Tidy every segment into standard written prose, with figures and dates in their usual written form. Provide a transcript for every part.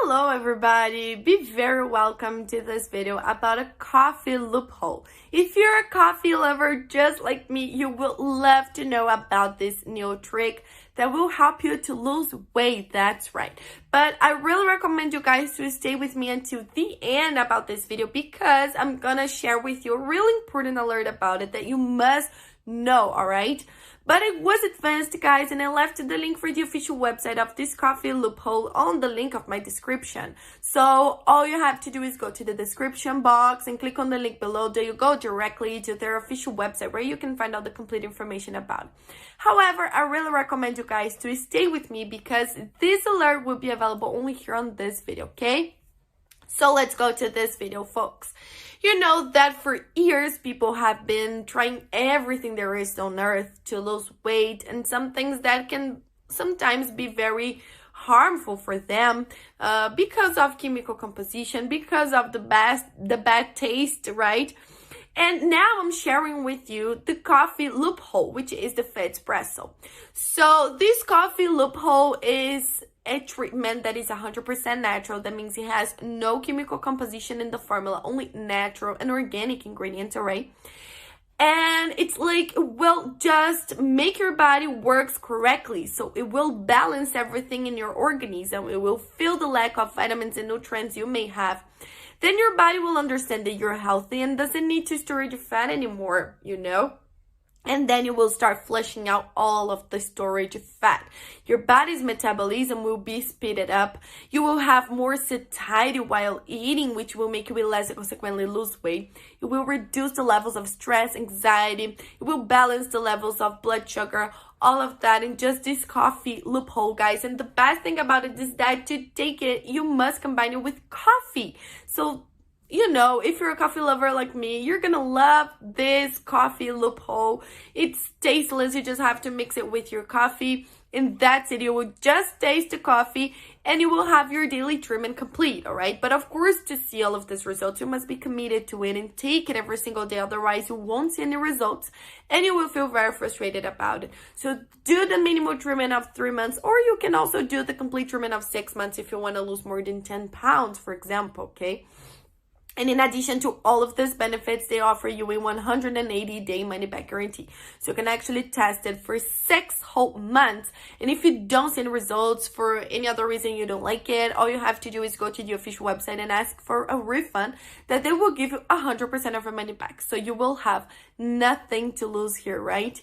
Hello everybody, be very welcome to this video about a coffee loophole. If you're a coffee lover just like me, you will love to know about this new trick that will help you to lose weight, that's right. But I really recommend you guys to stay with me until the end about this video because I'm gonna share with you a really important alert about it that you must know, alright? But it was advanced, guys, and I left the link for the official website of this coffee loophole on the link of my description. So all you have to do is go to the description box and click on the link below. There you go directly to their official website where you can find out the complete information about it. However, I really recommend you guys to stay with me because this alert will be available only here on this video, okay? So let's go to this video, folks. You know that for years, people have been trying everything there is on earth to lose weight and some things that can sometimes be very harmful for them because of chemical composition, because of the bad taste, right? And now I'm sharing with you the coffee loophole, which is the FitSpresso. So this coffee loophole is a treatment that is 100% natural. That means it has no chemical composition in the formula, only natural and organic ingredients, alright? And it's like, it will just make your body works correctly. So it will balance everything in your organism. It will fill the lack of vitamins and nutrients you may have. Then your body will understand that you're healthy and doesn't need to store your fat anymore, you know? And then you will start flushing out all of the storage fat. Your body's metabolism will be speeded up. You will have more satiety while eating, which will make you less and consequently lose weight. It will reduce the levels of stress, anxiety. It will balance the levels of blood sugar, all of that in just this coffee loophole, guys. And the best thing about it is that to take it, you must combine it with coffee. So you know, if you're a coffee lover like me, you're gonna love this coffee loophole. It's tasteless. You just have to mix it with your coffee, and that's it. You will just taste the coffee and you will have your daily treatment complete, all right? But of course, to see all of these results, you must be committed to it and take it every single day. Otherwise, you won't see any results and you will feel very frustrated about it. So do the minimal treatment of 3 months, or you can also do the complete treatment of 6 months if you want to lose more than 10 pounds, for example, okay? And in addition to all of these benefits, they offer you a 180-day money-back guarantee. So you can actually test it for 6 whole months. And if you don't see any results for any other reason you don't like it, all you have to do is go to the official website and ask for a refund that they will give you 100% of your money back. So you will have nothing to lose here, right?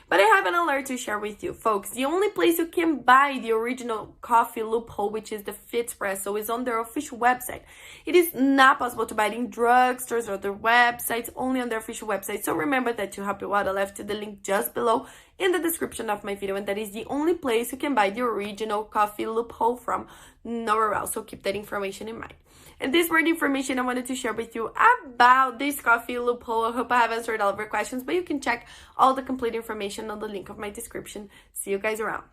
But I have an alert to share with you, folks. The only place you can buy the original coffee loophole, which is the FitSpresso, is on their official website. It is not possible to buy it in drugstores or other websites, only on their official website. So remember that to help you out, I left the link just below in the description of my video, and that is the only place you can buy the original coffee loophole from, nowhere else. So keep that information in mind. And this were the information I wanted to share with you about this coffee loophole. I hope I have answered all of your questions, but you can check all the complete information on the link of my description. See you guys around.